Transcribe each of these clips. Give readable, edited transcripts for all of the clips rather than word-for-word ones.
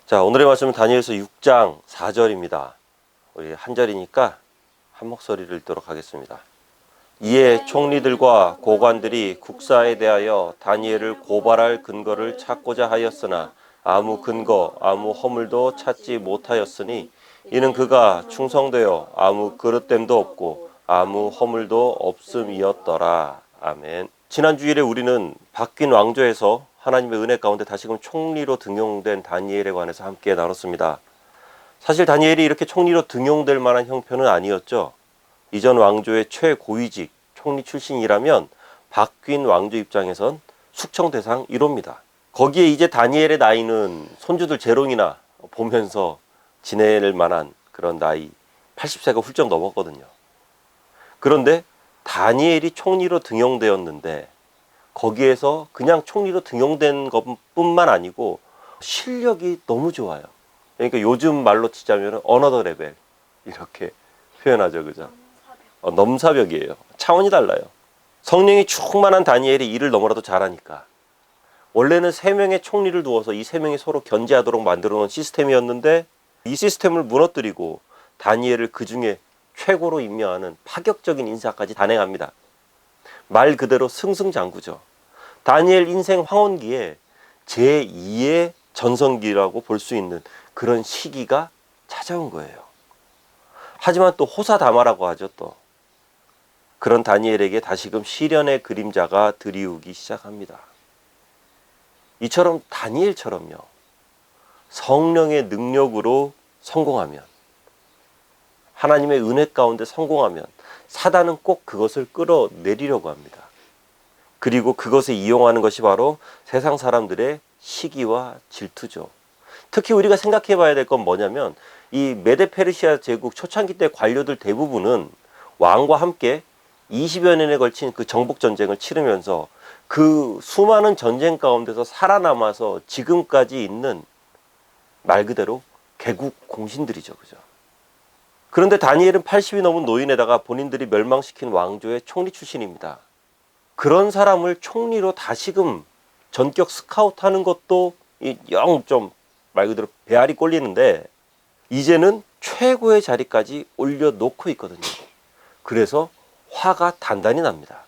자, 오늘의 말씀은 다니엘서 6장 4절입니다. 우리 한 절이니까 한 목소리를 읽도록 하겠습니다. 이에 총리들과 고관들이 국사에 대하여 다니엘을 고발할 근거를 찾고자 하였으나 아무 근거, 아무 허물도 찾지 못하였으니 이는 그가 충성되어 아무 그릇됨도 없고 아무 허물도 없음이었더라. 아멘. 지난 주일에 우리는 바뀐 왕조에서 하나님의 은혜 가운데 다시금 총리로 등용된 다니엘에 관해서 함께 나눴습니다. 사실 다니엘이 이렇게 총리로 등용될 만한 형편은 아니었죠. 이전 왕조의 최고위직 총리 출신이라면 바뀐 왕조 입장에선 숙청 대상 1호입니다. 거기에 이제 다니엘의 나이는 손주들 재롱이나 보면서 지낼 만한 그런 나이 80세가 훌쩍 넘었거든요. 그런데 다니엘이 총리로 등용되었는데 거기에서 그냥 총리로 등용된 것뿐만 아니고 실력이 너무 좋아요. 그러니까 요즘 말로 치자면 어너더 레벨 이렇게 표현하죠, 그죠? 넘사벽이에요. 차원이 달라요. 성령이 충만한 다니엘이 이를 너무나도 잘하니까. 원래는 3명의 총리를 두어서 이 3명이 서로 견제하도록 만들어 놓은 시스템이었는데 이 시스템을 무너뜨리고 다니엘을 그 중에 최고로 임명하는 파격적인 인사까지 단행합니다. 말 그대로 승승장구죠. 다니엘 인생 황혼기에 제2의 전성기라고 볼 수 있는 그런 시기가 찾아온 거예요. 하지만 또 호사다마라고 하죠. 또 그런 다니엘에게 다시금 시련의 그림자가 드리우기 시작합니다. 이처럼 다니엘처럼요, 성령의 능력으로 성공하면, 하나님의 은혜 가운데 성공하면 사단은 꼭 그것을 끌어내리려고 합니다. 그리고 그것을 이용하는 것이 바로 세상 사람들의 시기와 질투죠. 특히 우리가 생각해 봐야 될 건 뭐냐면 이 메데 페르시아 제국 초창기 때 관료들 대부분은 왕과 함께 20여 년에 걸친 그 정복 전쟁을 치르면서 그 수많은 전쟁 가운데서 살아남아서 지금까지 있는 말 그대로 개국 공신들이죠. 그죠? 그런데 다니엘은 80이 넘은 노인에다가 본인들이 멸망시킨 왕조의 총리 출신입니다. 그런 사람을 총리로 다시금 전격 스카우트하는 것도 영 좀 말 그대로 배알이 꼴리는데 이제는 최고의 자리까지 올려놓고 있거든요. 그래서 화가 단단히 납니다.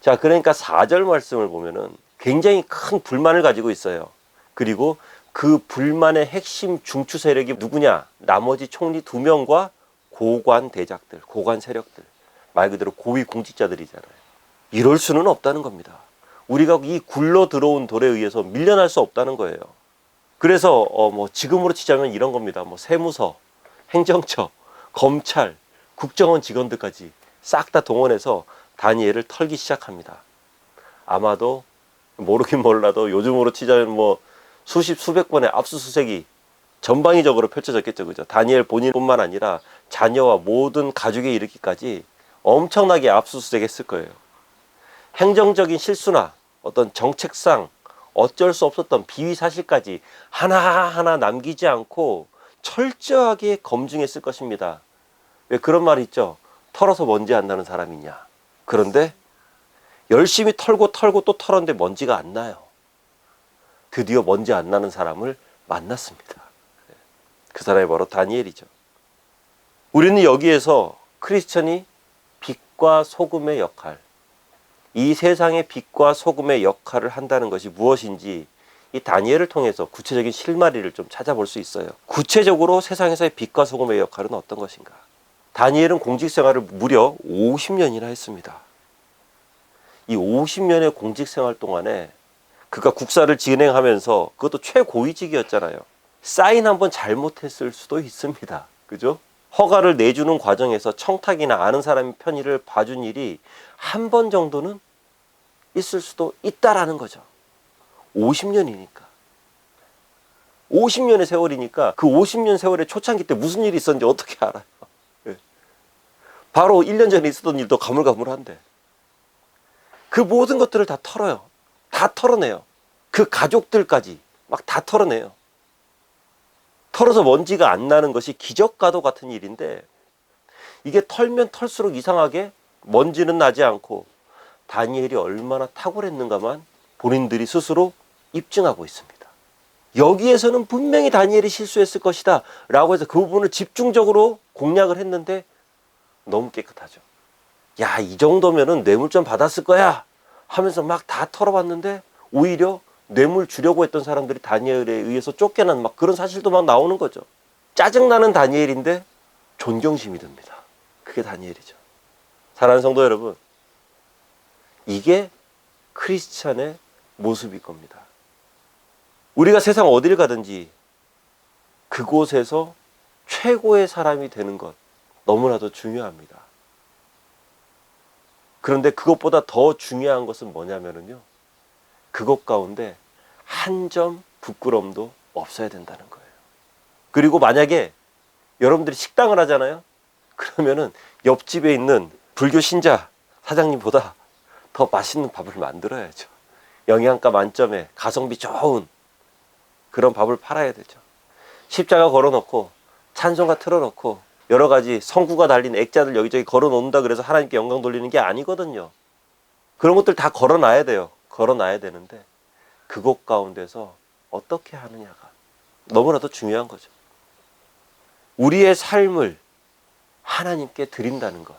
자, 그러니까 4절 말씀을 보면은 굉장히 큰 불만을 가지고 있어요. 그리고 그 불만의 핵심 중추 세력이 누구냐? 나머지 총리 2명과 고관 대작들, 고관 세력들, 말 그대로 고위 공직자들이잖아요. 이럴 수는 없다는 겁니다. 우리가 이 굴러 들어온 돌에 의해서 밀려날 수 없다는 거예요. 그래서 지금으로 치자면 이런 겁니다. 세무서, 행정처, 검찰, 국정원 직원들까지 싹 다 동원해서 다니엘을 털기 시작합니다. 아마도 모르긴 몰라도 요즘으로 치자면 수십 수백 번의 압수수색이 전방위적으로 펼쳐졌겠죠, 그죠? 다니엘 본인뿐만 아니라 자녀와 모든 가족에 이르기까지 엄청나게 압수수색했을 거예요. 행정적인 실수나 어떤 정책상 어쩔 수 없었던 비위 사실까지 하나하나 남기지 않고 철저하게 검증했을 것입니다. 왜 그런 말이 있죠? 털어서 먼지 안 나는 사람이냐. 그런데 열심히 털고 또 털었는데 먼지가 안 나요. 드디어 먼지 안 나는 사람을 만났습니다. 그 사람이 바로 다니엘이죠. 우리는 여기에서 크리스천이 빛과 소금의 역할, 이 세상의 빛과 소금의 역할을 한다는 것이 무엇인지 이 다니엘을 통해서 구체적인 실마리를 좀 찾아볼 수 있어요. 구체적으로 세상에서의 빛과 소금의 역할은 어떤 것인가? 다니엘은 공직 생활을 무려 50년이나 했습니다. 이 50년의 공직 생활 동안에 그가 국사를 진행하면서 그것도 최고위직이었잖아요. 사인 한번 잘못했을 수도 있습니다. 그죠? 허가를 내주는 과정에서 청탁이나 아는 사람의 편의를 봐준 일이 한 번 정도는 있을 수도 있다라는 거죠. 50년이니까. 50년의 세월이니까 그 50년 세월의 초창기 때 무슨 일이 있었는지 어떻게 알아요? 바로 1년 전에 있었던 일도 가물가물한데 그 모든 것들을 다 털어요. 다 털어내요. 그 가족들까지 막 다 털어내요. 털어서 먼지가 안 나는 것이 기적과도 같은 일인데 이게 털면 털수록 이상하게 먼지는 나지 않고 다니엘이 얼마나 탁월했는가만 본인들이 스스로 입증하고 있습니다. 여기에서는 분명히 다니엘이 실수했을 것이다 라고 해서 그 부분을 집중적으로 공략을 했는데 너무 깨끗하죠. 야, 이 정도면은 뇌물 좀 받았을 거야 하면서 막 다 털어봤는데 오히려 뇌물 주려고 했던 사람들이 다니엘에 의해서 쫓겨난 막 그런 사실도 막 나오는 거죠. 짜증나는 다니엘인데 존경심이 듭니다. 그게 다니엘이죠. 사랑하는 성도 여러분, 이게 크리스찬의 모습일 겁니다. 우리가 세상 어디를 가든지 그곳에서 최고의 사람이 되는 것 너무나도 중요합니다. 그런데 그것보다 더 중요한 것은 뭐냐면요, 그것 가운데 한 점 부끄러움도 없어야 된다는 거예요. 그리고 만약에 여러분들이 식당을 하잖아요. 그러면은 옆집에 있는 불교 신자 사장님보다 더 맛있는 밥을 만들어야죠. 영양가 만점에 가성비 좋은 그런 밥을 팔아야 되죠. 십자가 걸어놓고 찬송가 틀어놓고 여러 가지 성구가 달린 액자들 여기저기 걸어놓는다 그래서 하나님께 영광 돌리는 게 아니거든요. 그런 것들 다 걸어놔야 돼요. 걸어놔야 되는데 그곳 가운데서 어떻게 하느냐가 너무나도 중요한 거죠. 우리의 삶을 하나님께 드린다는 것,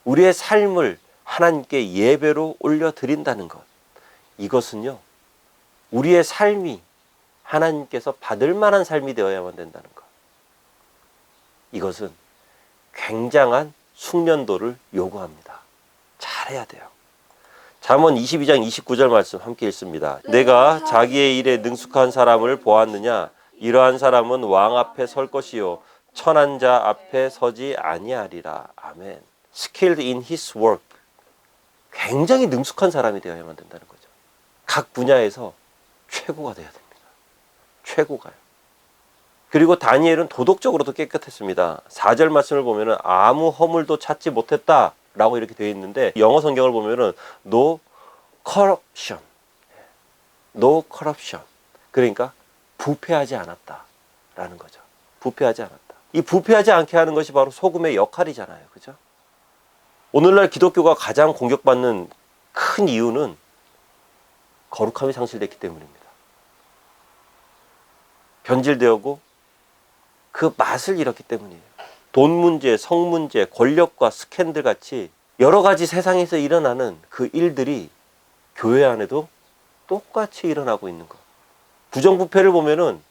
우리의 삶을 하나님께 예배로 올려드린다는 것, 이것은요, 우리의 삶이 하나님께서 받을 만한 삶이 되어야만 된다는 것, 이것은 굉장한 숙련도를 요구합니다. 잘해야 돼요. 잠언 22장 29절 말씀 함께 읽습니다. 내가 자기의 일에 능숙한 사람을 보았느냐? 이러한 사람은 왕 앞에 설 것이요 천한 자 앞에 서지 아니하리라. 아멘. Skilled in his work. 굉장히 능숙한 사람이 되어야만 된다는 거죠. 각 분야에서 최고가 되어야 됩니다. 최고가요. 그리고 다니엘은 도덕적으로도 깨끗했습니다. 4절 말씀을 보면은 아무 허물도 찾지 못했다 라고 이렇게 되어 있는데, 영어 성경을 보면은 no corruption, no corruption, 그러니까 부패하지 않았다 라는 거죠. 부패하지 않았다. 이 부패하지 않게 하는 것이 바로 소금의 역할이잖아요. 그죠? 오늘날 기독교가 가장 공격받는 큰 이유는 거룩함이 상실됐기 때문입니다. 변질되었고 그 맛을 잃었기 때문이에요. 돈 문제, 성 문제, 권력과 스캔들 같이 여러 가지 세상에서 일어나는 그 일들이 교회 안에도 똑같이 일어나고 있는 것. 부정부패를 보면은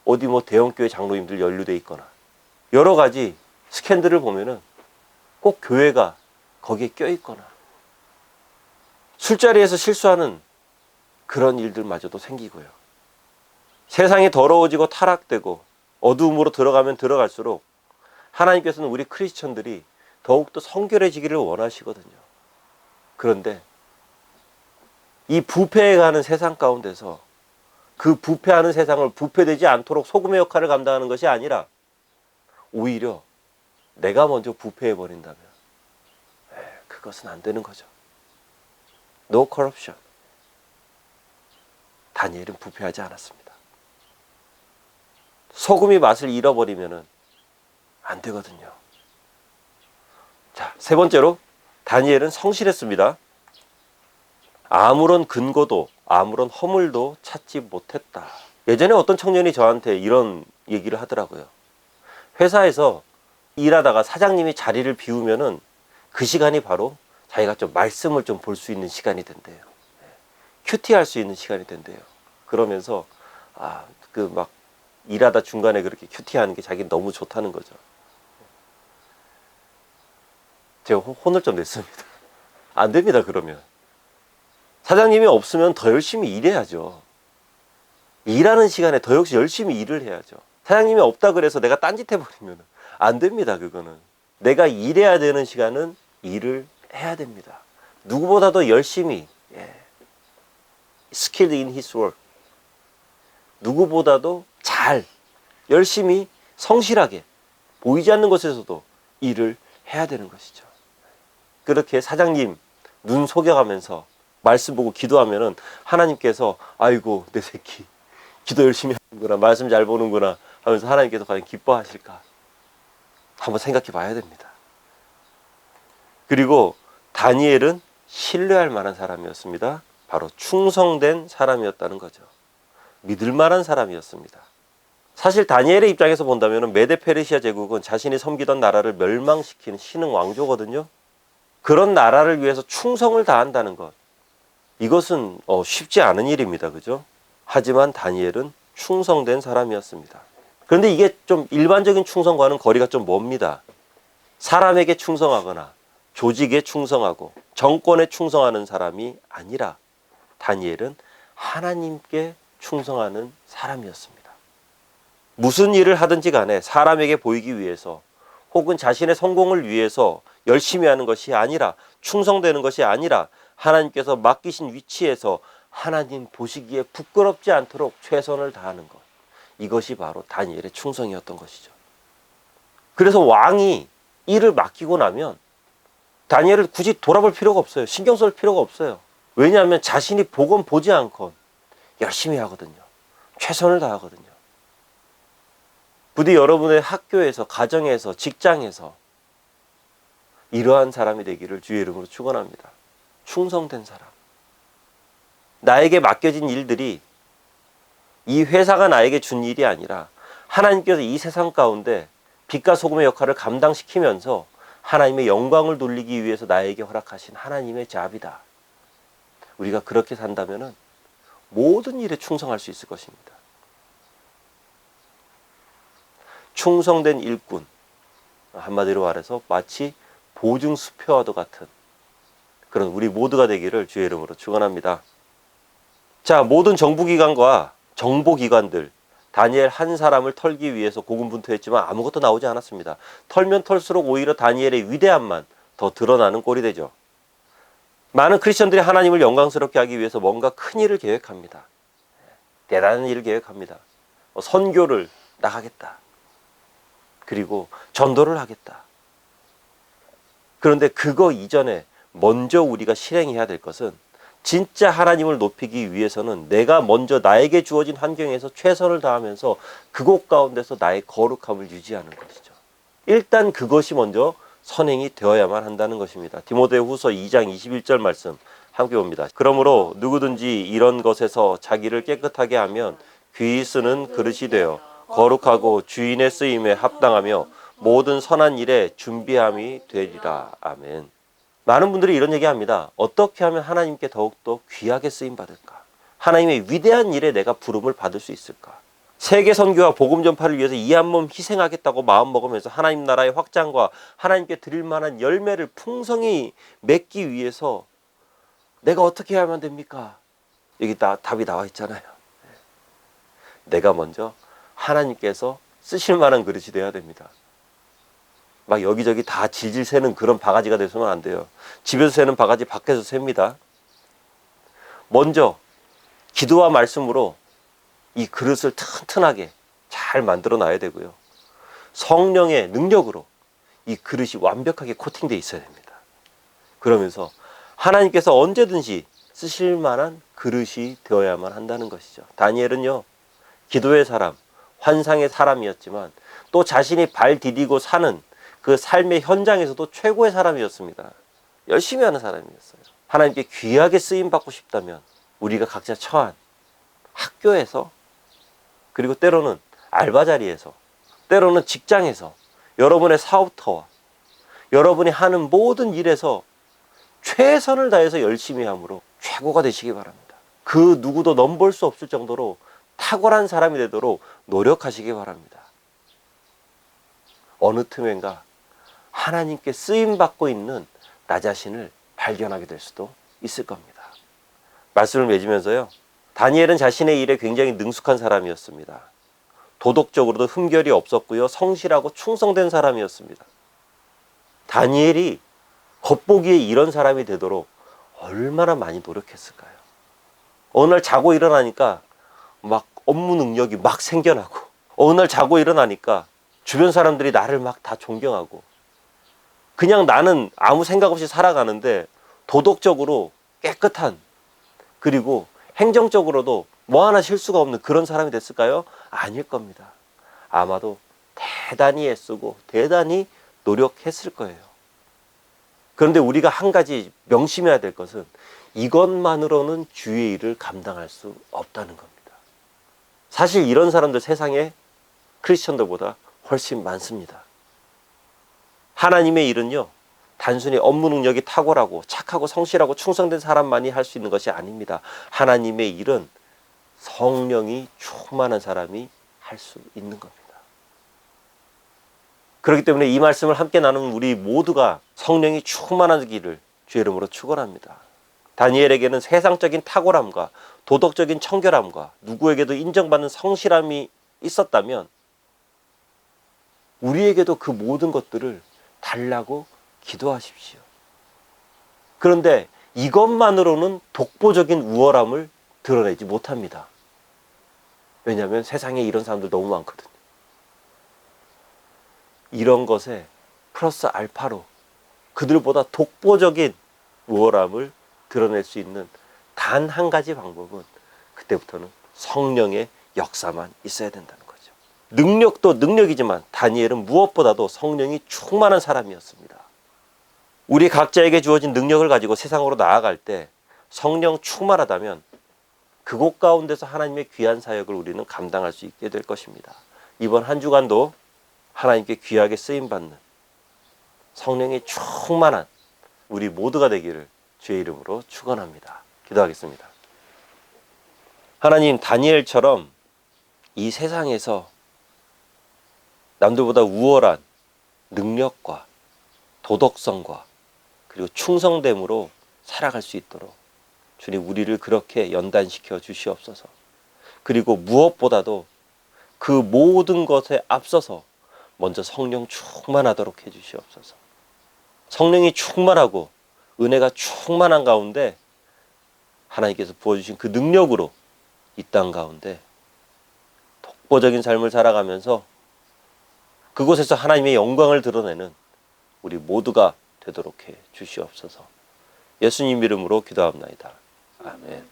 어디 뭐 대형교회 장로님들 연루돼 있거나 여러 가지 스캔들을 보면은 꼭 교회가 거기에 껴있거나 술자리에서 실수하는 그런 일들마저도 생기고요. 세상이 더러워지고 타락되고 어두움으로 들어가면 들어갈수록 하나님께서는 우리 크리스천들이 더욱더 성결해지기를 원하시거든요. 그런데 이 부패해가는 세상 가운데서 그 부패하는 세상을 부패되지 않도록 소금의 역할을 감당하는 것이 아니라 오히려 내가 먼저 부패해버린다면 그것은 안 되는 거죠. No corruption. 다니엘은 부패하지 않았습니다. 소금이 맛을 잃어버리면 안 되거든요. 자, 세 번째로 다니엘은 성실했습니다. 아무런 근거도 아무런 허물도 찾지 못했다. 예전에 어떤 청년이 저한테 이런 얘기를 하더라고요. 회사에서 일하다가 사장님이 자리를 비우면은 그 시간이 바로 자기가 좀 말씀을 좀 볼 수 있는 시간이 된대요. 큐티할 수 있는 시간이 된대요. 그러면서 막 일하다 중간에 그렇게 큐티하는 게 자기는 너무 좋다는 거죠. 제가 혼을 좀 냈습니다. 안 됩니다. 그러면 사장님이 없으면 더 열심히 일해야죠. 일하는 시간에 더 역시 열심히 일을 해야죠. 사장님이 없다 그래서 내가 딴짓 해버리면 안 됩니다. 그거는 내가 일해야 되는 시간은 일을 해야 됩니다. 누구보다도 열심히, skilled in his work, 누구보다도 잘 열심히 성실하게 보이지 않는 것에서도 일을 해야 되는 것이죠. 그렇게 사장님 눈 속여가면서 말씀 보고 기도하면은 하나님께서 아이고 내 새끼 기도 열심히 하는구나, 말씀 잘 보는구나 하면서 하나님께서 과연 기뻐하실까 한번 생각해 봐야 됩니다. 그리고 다니엘은 신뢰할 만한 사람이었습니다. 바로 충성된 사람이었다는 거죠. 믿을 만한 사람이었습니다. 사실 다니엘의 입장에서 본다면 메데 페르시아 제국은 자신이 섬기던 나라를 멸망시키는 신흥 왕조거든요. 그런 나라를 위해서 충성을 다한다는 것, 이것은 쉽지 않은 일입니다. 그죠? 하지만 다니엘은 충성된 사람이었습니다. 그런데 이게 좀 일반적인 충성과는 거리가 좀 멉니다. 사람에게 충성하거나 조직에 충성하고 정권에 충성하는 사람이 아니라 다니엘은 하나님께 충성하는 사람이었습니다. 무슨 일을 하든지 간에 사람에게 보이기 위해서 혹은 자신의 성공을 위해서 열심히 하는 것이 아니라, 충성되는 것이 아니라 하나님께서 맡기신 위치에서 하나님 보시기에 부끄럽지 않도록 최선을 다하는 것, 이것이 바로 다니엘의 충성이었던 것이죠. 그래서 왕이 일을 맡기고 나면 다니엘을 굳이 돌아볼 필요가 없어요. 신경 쓸 필요가 없어요. 왜냐하면 자신이 보건 보지 않건 열심히 하거든요. 최선을 다하거든요. 부디 여러분의 학교에서, 가정에서, 직장에서 이러한 사람이 되기를 주의 이름으로 축원합니다. 충성된 사람. 나에게 맡겨진 일들이 이 회사가 나에게 준 일이 아니라 하나님께서 이 세상 가운데 빛과 소금의 역할을 감당시키면서 하나님의 영광을 돌리기 위해서 나에게 허락하신 하나님의 자비다. 우리가 그렇게 산다면 모든 일에 충성할 수 있을 것입니다. 충성된 일꾼, 한마디로 말해서 마치 보증 수표와도 같은 그런 우리 모두가 되기를 주의 이름으로 축원합니다. 자, 모든 정부기관과 정보기관들, 다니엘 한 사람을 털기 위해서 고군분투했지만 아무것도 나오지 않았습니다. 털면 털수록 오히려 다니엘의 위대함만 더 드러나는 꼴이 되죠. 많은 크리스천들이 하나님을 영광스럽게 하기 위해서 뭔가 큰 일을 계획합니다. 대단한 일을 계획합니다. 선교를 나가겠다. 그리고 전도를 하겠다. 그런데 그거 이전에 먼저 우리가 실행해야 될 것은, 진짜 하나님을 높이기 위해서는 내가 먼저 나에게 주어진 환경에서 최선을 다하면서 그곳 가운데서 나의 거룩함을 유지하는 것이죠. 일단 그것이 먼저 선행이 되어야만 한다는 것입니다. 디모데후서 2장 21절 말씀 함께 봅니다. 그러므로 누구든지 이런 것에서 자기를 깨끗하게 하면 귀히 쓰는 그릇이 되어 거룩하고 주인의 쓰임에 합당하며 모든 선한 일에 준비함이 되리라. 아멘. 많은 분들이 이런 얘기합니다. 어떻게 하면 하나님께 더욱더 귀하게 쓰임받을까? 하나님의 위대한 일에 내가 부름을 받을 수 있을까? 세계 선교와 복음 전파를 위해서 이 한 몸 희생하겠다고 마음먹으면서 하나님 나라의 확장과 하나님께 드릴 만한 열매를 풍성히 맺기 위해서 내가 어떻게 해야만 됩니까? 여기 답이 나와 있잖아요. 내가 먼저 하나님께서 쓰실 만한 그릇이 돼야 됩니다. 막 여기저기 다 질질 새는 그런 바가지가 돼서는 안 돼요. 집에서 새는 바가지 밖에서 셉니다. 먼저 기도와 말씀으로 이 그릇을 튼튼하게 잘 만들어 놔야 되고요. 성령의 능력으로 이 그릇이 완벽하게 코팅되어 있어야 됩니다. 그러면서 하나님께서 언제든지 쓰실 만한 그릇이 되어야만 한다는 것이죠. 다니엘은요, 기도의 사람, 환상의 사람이었지만 또 자신이 발 디디고 사는 그 삶의 현장에서도 최고의 사람이었습니다. 열심히 하는 사람이었어요. 하나님께 귀하게 쓰임받고 싶다면 우리가 각자 처한 학교에서, 그리고 때로는 알바 자리에서, 때로는 직장에서, 여러분의 사업터와 여러분이 하는 모든 일에서 최선을 다해서 열심히 함으로 최고가 되시기 바랍니다. 그 누구도 넘볼 수 없을 정도로 탁월한 사람이 되도록 노력하시기 바랍니다. 어느 틈엔가 하나님께 쓰임받고 있는 나 자신을 발견하게 될 수도 있을 겁니다. 말씀을 맺으면서요, 다니엘은 자신의 일에 굉장히 능숙한 사람이었습니다. 도덕적으로도 흠결이 없었고요, 성실하고 충성된 사람이었습니다. 다니엘이 겉보기에 이런 사람이 되도록 얼마나 많이 노력했을까요? 어느 날 자고 일어나니까 막 업무 능력이 막 생겨나고, 어느 날 자고 일어나니까 주변 사람들이 나를 막 다 존경하고, 그냥 나는 아무 생각 없이 살아가는데 도덕적으로 깨끗한, 그리고 행정적으로도 뭐 하나 실수가 없는 그런 사람이 됐을까요? 아닐 겁니다. 아마도 대단히 애쓰고 대단히 노력했을 거예요. 그런데 우리가 한 가지 명심해야 될 것은 이것만으로는 주의 일을 감당할 수 없다는 겁니다. 사실 이런 사람들 세상에 크리스천들보다 훨씬 많습니다. 하나님의 일은요, 단순히 업무 능력이 탁월하고 착하고 성실하고 충성된 사람만이 할 수 있는 것이 아닙니다. 하나님의 일은 성령이 충만한 사람이 할 수 있는 겁니다. 그렇기 때문에 이 말씀을 함께 나누는 우리 모두가 성령이 충만하기를 주의 이름으로 축원합니다. 다니엘에게는 세상적인 탁월함과 도덕적인 청결함과 누구에게도 인정받는 성실함이 있었다면 우리에게도 그 모든 것들을 달라고 기도하십시오. 그런데 이것만으로는 독보적인 우월함을 드러내지 못합니다. 왜냐하면 세상에 이런 사람들 너무 많거든요. 이런 것에 플러스 알파로 그들보다 독보적인 우월함을 드러낼 수 있는 단 한 가지 방법은 그때부터는 성령의 역사만 있어야 된다는 거죠. 능력도 능력이지만 다니엘은 무엇보다도 성령이 충만한 사람이었습니다. 우리 각자에게 주어진 능력을 가지고 세상으로 나아갈 때 성령 충만하다면 그곳 가운데서 하나님의 귀한 사역을 우리는 감당할 수 있게 될 것입니다. 이번 한 주간도 하나님께 귀하게 쓰임받는 성령이 충만한 우리 모두가 되기를 주의 이름으로 축원합니다. 기도하겠습니다. 하나님, 다니엘처럼 이 세상에서 남들보다 우월한 능력과 도덕성과 그리고 충성됨으로 살아갈 수 있도록 주님, 우리를 그렇게 연단시켜 주시옵소서. 그리고 무엇보다도 그 모든 것에 앞서서 먼저 성령 충만하도록 해주시옵소서. 성령이 충만하고 은혜가 충만한 가운데 하나님께서 부어주신 그 능력으로 이 땅 가운데 독보적인 삶을 살아가면서 그곳에서 하나님의 영광을 드러내는 우리 모두가 되도록 해 주시옵소서. 예수님 이름으로 기도합나이다. 아멘.